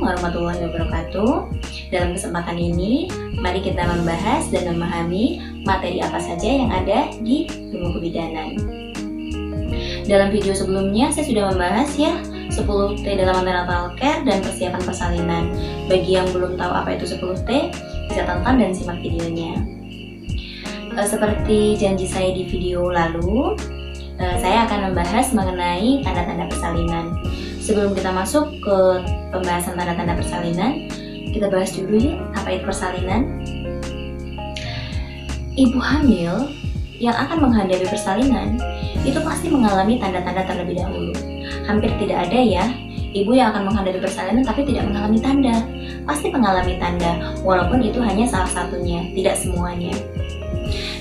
warahmatullahi wabarakatuh. Dalam kesempatan ini, mari kita membahas dan memahami materi apa saja yang ada di ilmu kebidanan. Dalam video sebelumnya, saya sudah membahas 10T dalam antenatal care dan persiapan persalinan. Bagi yang belum tahu apa itu 10T, bisa tonton dan simak videonya. Seperti janji saya di video lalu, saya akan membahas mengenai tanda-tanda persalinan. Sebelum kita masuk ke pembahasan tanda-tanda persalinan, kita bahas dulu apa itu persalinan. Ibu hamil yang akan menghadapi persalinan itu pasti mengalami tanda-tanda terlebih dahulu. Hampir tidak ada ibu yang akan menghadapi persalinan tapi tidak mengalami tanda. Pasti mengalami tanda, walaupun itu hanya salah satunya, tidak semuanya.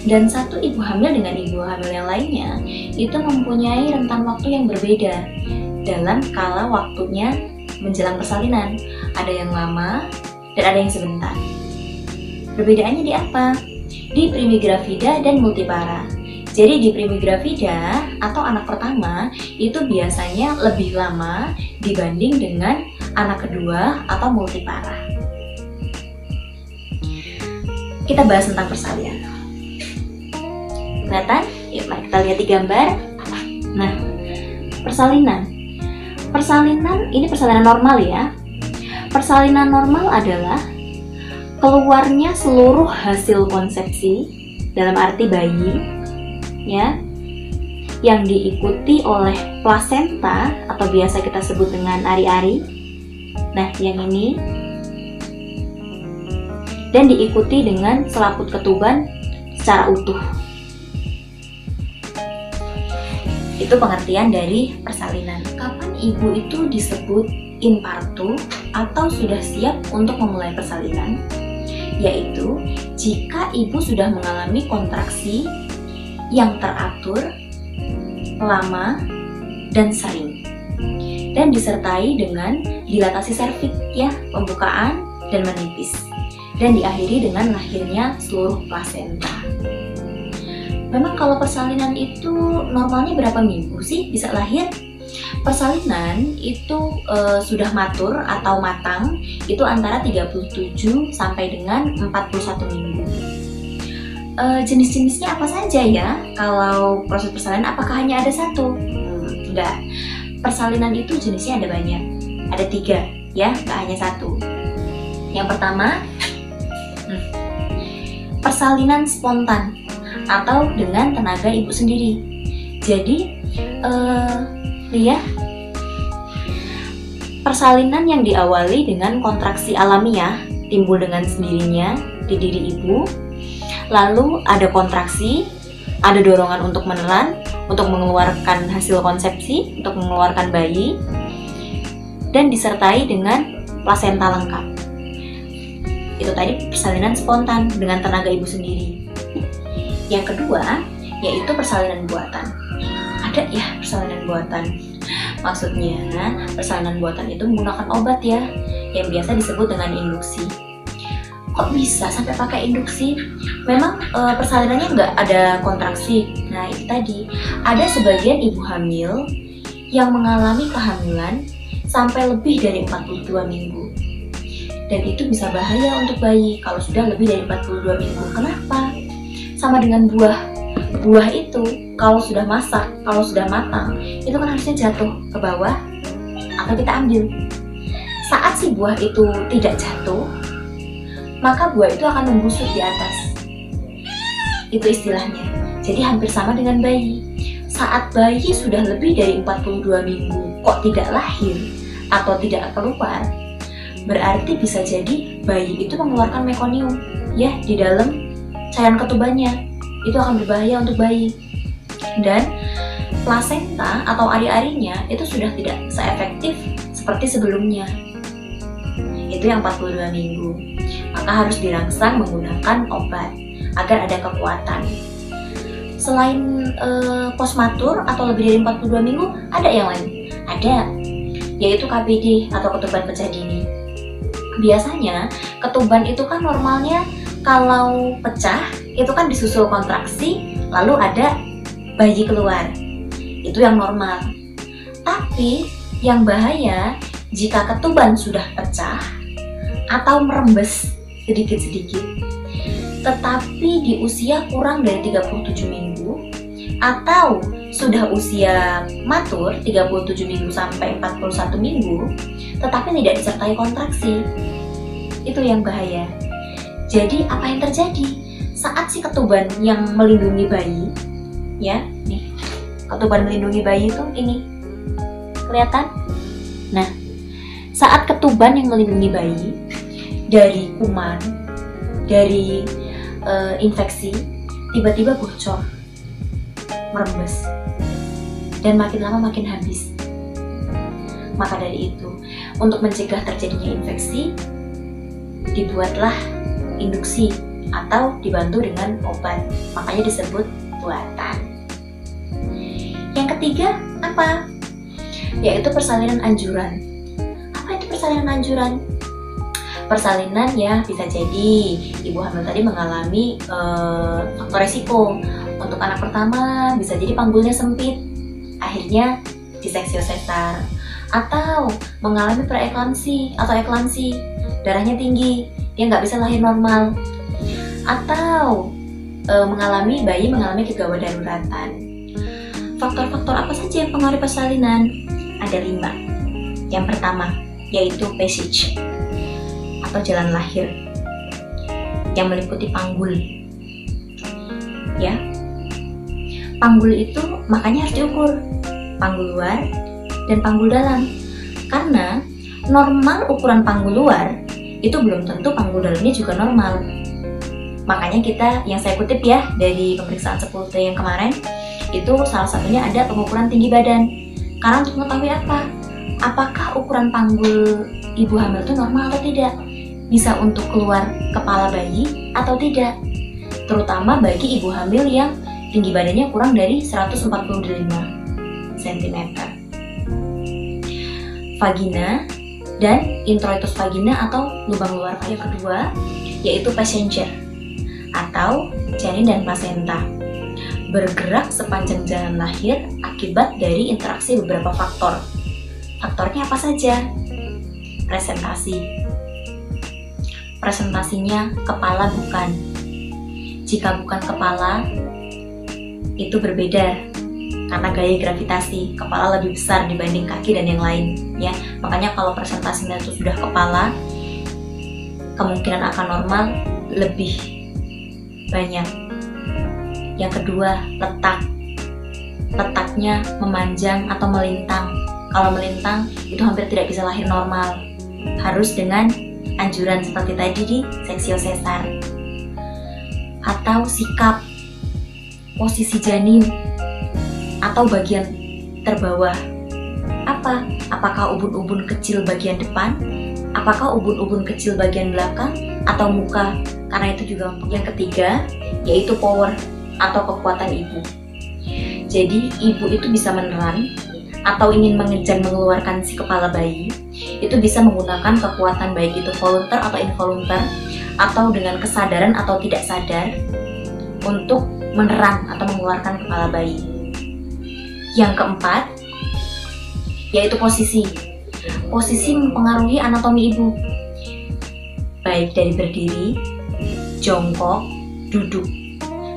Dan satu ibu hamil dengan ibu hamil yang lainnya itu mempunyai rentan waktu yang berbeda dalam kala waktunya menjelang persalinan. Ada yang lama dan ada yang sebentar. Perbedaannya di apa? Di primigravida dan multipara. Jadi di primigravida atau anak pertama itu biasanya lebih lama dibanding dengan anak kedua atau multipara. Kita bahas tentang persalinan. Kelihatan? Yuk, mari kita lihat di gambar. Nah, persalinan ini persalinan normal ya. Persalinan normal adalah keluarnya seluruh hasil konsepsi dalam arti bayi yang diikuti oleh plasenta atau biasa kita sebut dengan ari-ari. Nah, yang ini, dan diikuti dengan selaput ketuban secara utuh. Itu pengertian dari persalinan. Kapan ibu itu disebut infartu atau sudah siap untuk memulai persalinan? Yaitu jika ibu sudah mengalami kontraksi yang teratur, lama, dan sering, dan disertai dengan dilatasi serviks pembukaan dan menipis, dan diakhiri dengan lahirnya seluruh plasenta. Memang kalau persalinan itu normalnya berapa minggu sih bisa lahir? Persalinan itu sudah matur atau matang itu antara 37 sampai dengan 41 minggu. Jenis-jenisnya apa saja ya? Kalau proses persalinan apakah hanya ada satu? Enggak. Persalinan itu jenisnya ada banyak. Ada 3 enggak hanya satu. Yang pertama, persalinan spontan atau dengan tenaga ibu sendiri. Jadi persalinan yang diawali dengan kontraksi alamiah timbul dengan sendirinya di diri ibu. Lalu ada kontraksi, ada dorongan untuk menelan, untuk mengeluarkan hasil konsepsi, untuk mengeluarkan bayi, dan disertai dengan plasenta lengkap. Itu tadi persalinan spontan dengan tenaga ibu sendiri. Yang kedua, yaitu persalinan buatan. Ada persalinan buatan. Maksudnya, persalinan buatan itu menggunakan obat yang biasa disebut dengan induksi. Kok bisa sampai pakai induksi? Memang persalinannya nggak ada kontraksi. Nah, itu tadi. Ada sebagian ibu hamil yang mengalami kehamilan sampai lebih dari 42 minggu. Dan itu bisa bahaya untuk bayi kalau sudah lebih dari 42 minggu. Kenapa? Sama dengan buah. Buah itu kalau sudah masak, kalau sudah matang, itu kan harusnya jatuh ke bawah atau kita ambil. Saat si buah itu tidak jatuh, maka buah itu akan membusuk di atas. Itu istilahnya. Jadi hampir sama dengan bayi. Saat bayi sudah lebih dari 42 minggu kok tidak lahir atau tidak keluar, berarti bisa jadi bayi itu mengeluarkan mekonium di dalam cairan ketubannya. Itu akan berbahaya untuk bayi. Dan plasenta atau ari-arinya itu sudah tidak seefektif seperti sebelumnya. Itu yang 42 minggu. Maka harus dirangsang menggunakan obat agar ada kekuatan. Selain postmatur atau lebih dari 42 minggu, ada yang lain. Ada, yaitu KPD atau ketuban pecah dini. Biasanya ketuban itu kan normalnya kalau pecah itu kan disusul kontraksi, lalu ada bayi keluar. Itu yang normal. Tapi yang bahaya Jika ketuban sudah pecah atau merembes sedikit-sedikit, tetapi di usia kurang dari 37 minggu atau sudah usia matur 37 minggu sampai 41 minggu, tetapi tidak disertai kontraksi, itu yang bahaya. Jadi apa yang terjadi saat si ketuban yang melindungi bayi, ya, nih, ketuban melindungi bayi itu ini, kelihatan? Nah, saat ketuban yang melindungi bayi dari kuman, dari infeksi, tiba-tiba bocor, merembes, dan makin lama makin habis. Maka dari itu, untuk mencegah terjadinya infeksi, dibuatlah induksi atau dibantu dengan obat, makanya disebut buatan. Yang ketiga apa? Yaitu persalinan anjuran. Apa itu persalinan anjuran? Persalinan ya bisa jadi ibu hamil tadi mengalami faktor resiko. Untuk anak pertama bisa jadi panggulnya sempit, akhirnya diseksio sesar, atau mengalami preeklamsi atau eklamsi, darahnya tinggi, dia nggak bisa lahir normal, atau mengalami kegawat daruratan. Faktor-faktor apa saja yang mempengaruhi persalinan? Ada 5. Yang pertama yaitu passage atau jalan lahir yang meliputi panggul. Ya, panggul itu makanya harus diukur, panggul luar dan panggul dalam, karena normal ukuran panggul luar itu belum tentu panggul dalamnya juga normal. Makanya kita, yang saya kutip ya dari pemeriksaan 10T yang kemarin, itu salah satunya ada pengukuran tinggi badan. Karena untuk mengetahui apa? Apakah ukuran panggul ibu hamil itu normal atau tidak? Bisa untuk keluar kepala bayi atau tidak? Terutama bagi ibu hamil yang tinggi badannya kurang dari 145 cm. Vagina dan introitus vagina atau lubang luar. Yang kedua yaitu passenger atau janin dan plasenta, bergerak sepanjang jalan lahir akibat dari interaksi beberapa faktor. Faktornya apa saja? Presentasinya kepala bukan. Jika bukan kepala, itu berbeda karena gaya gravitasi, kepala lebih besar dibanding kaki dan yang lain, ya. Makanya kalau presentasinya itu sudah kepala, kemungkinan akan normal lebih banyak. Yang kedua, letaknya memanjang atau melintang. Kalau melintang itu hampir tidak bisa lahir normal, harus dengan anjuran seperti tadi di seksio sesar. Atau sikap, posisi janin atau bagian terbawah. Apakah ubun-ubun kecil bagian depan? Apakah ubun-ubun kecil bagian belakang? Atau muka? Karena itu juga. Yang ketiga yaitu power atau kekuatan ibu. Jadi ibu itu bisa menelan atau ingin mengejar mengeluarkan si kepala bayi, itu bisa menggunakan kekuatan baik itu volunteer atau involunteer, atau dengan kesadaran atau tidak sadar untuk meneran atau mengeluarkan kepala bayi. Yang keempat yaitu posisi mempengaruhi anatomi ibu, baik dari berdiri, jongkok, duduk.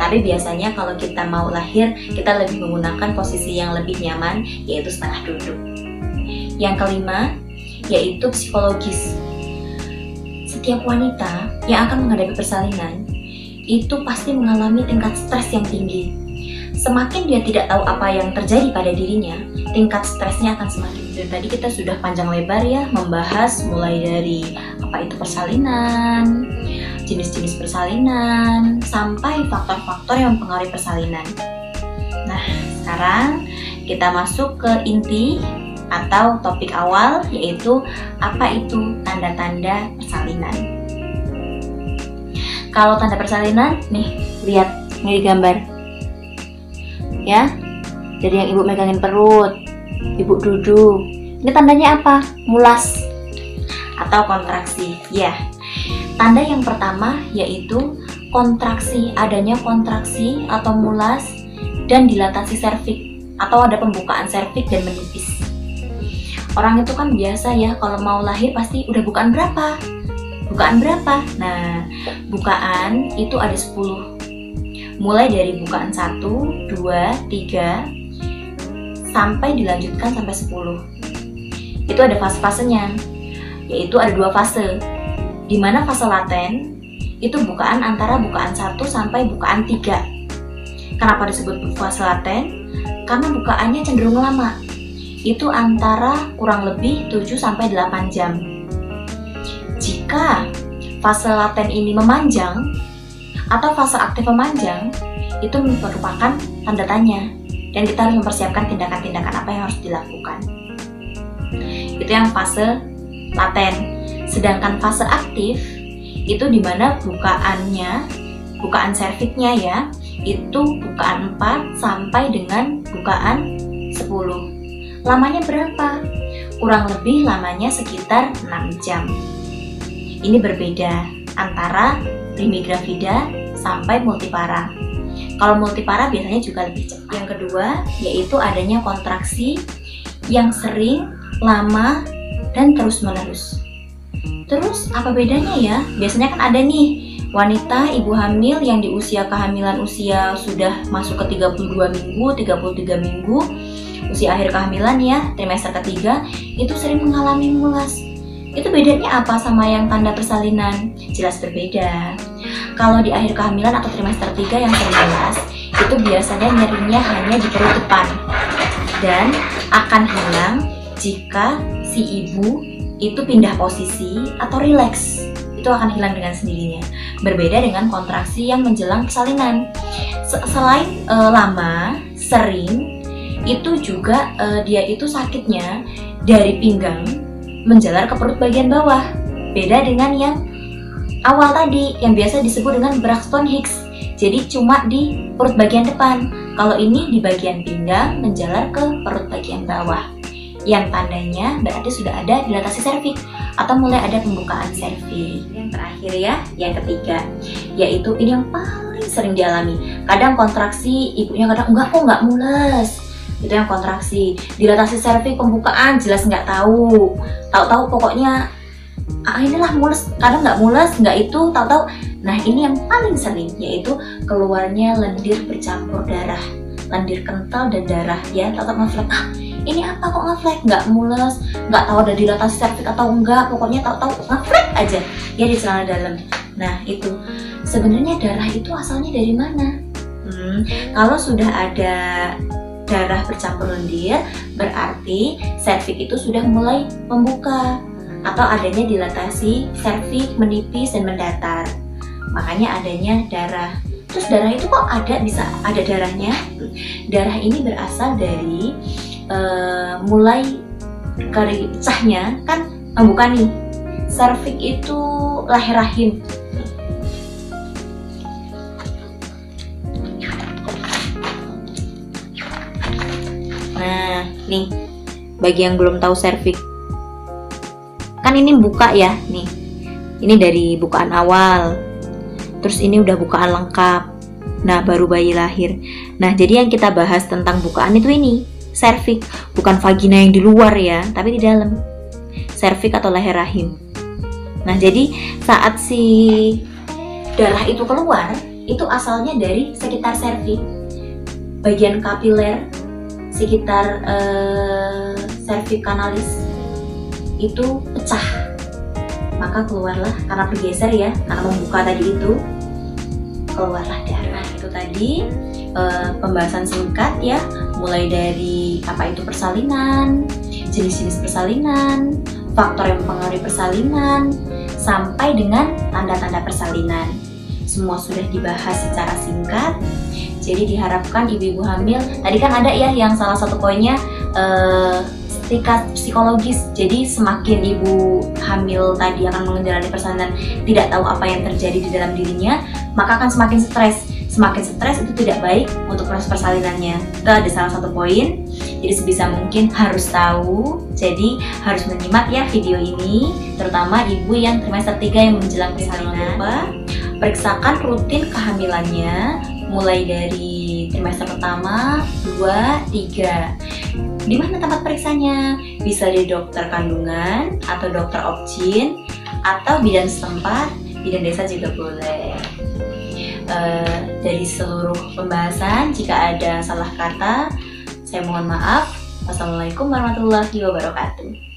Tapi biasanya kalau kita mau lahir, kita lebih menggunakan posisi yang lebih nyaman, yaitu setengah duduk. Yang kelima, yaitu psikologis. Setiap wanita yang akan menghadapi persalinan, itu pasti mengalami tingkat stres yang tinggi. Semakin dia tidak tahu apa yang terjadi pada dirinya, tingkat stresnya akan semakin. Dan tadi kita sudah panjang lebar ya, membahas mulai dari apa itu persalinan, jenis-jenis persalinan, sampai faktor-faktor yang mempengaruhi persalinan. Nah, sekarang kita masuk ke inti atau topik awal, yaitu apa itu tanda-tanda persalinan. Kalau tanda persalinan, nih, lihat, ini di gambar. Ya, jadi yang ibu megangin perut, ibu duduk. Ini tandanya apa? Mulas atau kontraksi. Ya. Tanda yang pertama yaitu kontraksi, adanya kontraksi atau mulas dan dilatasi serviks atau ada pembukaan serviks dan menipis. Orang itu kan biasa ya kalau mau lahir pasti udah bukaan berapa. Nah, bukaan itu ada 10. Mulai dari bukaan 1, 2, 3 sampai dilanjutkan sampai 10. Itu ada fase-fasenya. Yaitu ada 2 fase. Di mana fase laten itu bukaan antara bukaan 1 sampai bukaan 3. Kenapa disebut fase laten? Karena bukaannya cenderung lama. Itu antara kurang lebih 7 sampai 8 jam. Jika fase laten ini memanjang atau fase aktif memanjang, itu merupakan tanda tanya dan kita harus mempersiapkan tindakan-tindakan apa yang harus dilakukan. Itu yang fase laten. Sedangkan fase aktif itu dimana bukaan serviknya ya, itu bukaan 4 sampai dengan bukaan 10. Lamanya berapa? Kurang lebih lamanya sekitar 6 jam. Ini berbeda antara primigravida sampai multipara. Kalau multipara biasanya juga lebih cepat. Yang kedua yaitu adanya kontraksi yang sering, lama, dan terus-menerus. Terus apa bedanya ya? Biasanya kan ada nih wanita ibu hamil yang di usia kehamilan usia sudah masuk ke 32 minggu, 33 minggu, usia akhir kehamilan ya, trimester ketiga, itu sering mengalami mulas. Itu bedanya apa sama yang tanda persalinan? Jelas berbeda. Kalau di akhir kehamilan atau trimester 3 yang sering mulas, itu biasanya nyerinya hanya di perut depan dan akan hilang jika si ibu itu pindah posisi atau rileks. Itu akan hilang dengan sendirinya. Berbeda dengan kontraksi yang menjelang persalinan. Selain lama, sering, itu juga dia itu sakitnya dari pinggang menjalar ke perut bagian bawah. Beda dengan yang awal tadi yang biasa disebut dengan Braxton Hicks. Jadi cuma di perut bagian depan. Kalau ini di bagian pinggang menjalar ke perut bagian bawah. Yang tandanya berarti sudah ada dilatasi serviks atau mulai ada pembukaan serviks. Yang terakhir ya, yang ketiga, yaitu ini yang paling sering dialami. Kadang kontraksi ibunya kadang enggak mules. Itu yang kontraksi. Dilatasi serviks pembukaan jelas nggak tahu. Tahu-tahu pokoknya inilah mules, kadang nggak mules, nggak itu, tahu-tahu. Nah ini yang paling sering, yaitu keluarnya lendir bercampur darah, lendir kental dan darah ya. Tahu-tahu ngeflek, ini apa kok ngeflek, nggak mules, nggak tahu ada dilatasi serviks atau enggak, pokoknya tahu-tahu ngeflek aja ya di celana dalam. Nah itu sebenarnya darah itu asalnya dari mana? Kalau sudah ada darah bercampur lendir, berarti serviks itu sudah mulai membuka atau adanya dilatasi serviks menipis dan mendatar. Makanya adanya darah. Terus darah itu kok bisa ada darahnya? Darah ini berasal dari mulai dari pecahnya kan membuka nih. Serviks itu lahir rahim. Nah, nih bagi yang belum tahu serviks, kan ini buka ya, nih. Ini dari bukaan awal. Terus ini udah bukaan lengkap. Nah, baru bayi lahir. Nah, jadi yang kita bahas tentang bukaan itu ini, serviks, bukan vagina yang di luar ya, tapi di dalam. Serviks atau leher rahim. Nah, jadi saat si darah itu keluar, itu asalnya dari sekitar serviks. Bagian kapiler sekitar serviks kanalis itu pecah, maka keluarlah karena bergeser ya, karena membuka tadi itu, keluarlah darah. Itu tadi pembahasan singkat ya, mulai dari apa itu persalinan, jenis-jenis persalinan, faktor yang mempengaruhi persalinan, sampai dengan tanda-tanda persalinan. Semua sudah dibahas secara singkat. Jadi diharapkan ibu-ibu hamil, tadi kan ada ya yang salah satu poinnya tingkat psikologis. Jadi semakin ibu hamil tadi akan menjalani persalinan tidak tahu apa yang terjadi di dalam dirinya, maka akan semakin stres. Semakin stres itu tidak baik untuk proses persalinannya. Itu ada salah satu poin. Jadi sebisa mungkin harus tahu. Jadi harus menyimak ya video ini, terutama ibu yang trimester 3 yang menjelang persalinan. Periksakan rutin kehamilannya, mulai dari trimester pertama, 2, 3. Di mana tempat periksanya? Bisa di dokter kandungan atau dokter obgyn atau bidan setempat, bidan desa juga boleh. Dari seluruh pembahasan, jika ada salah kata, saya mohon maaf. Wassalamualaikum warahmatullahi wabarakatuh.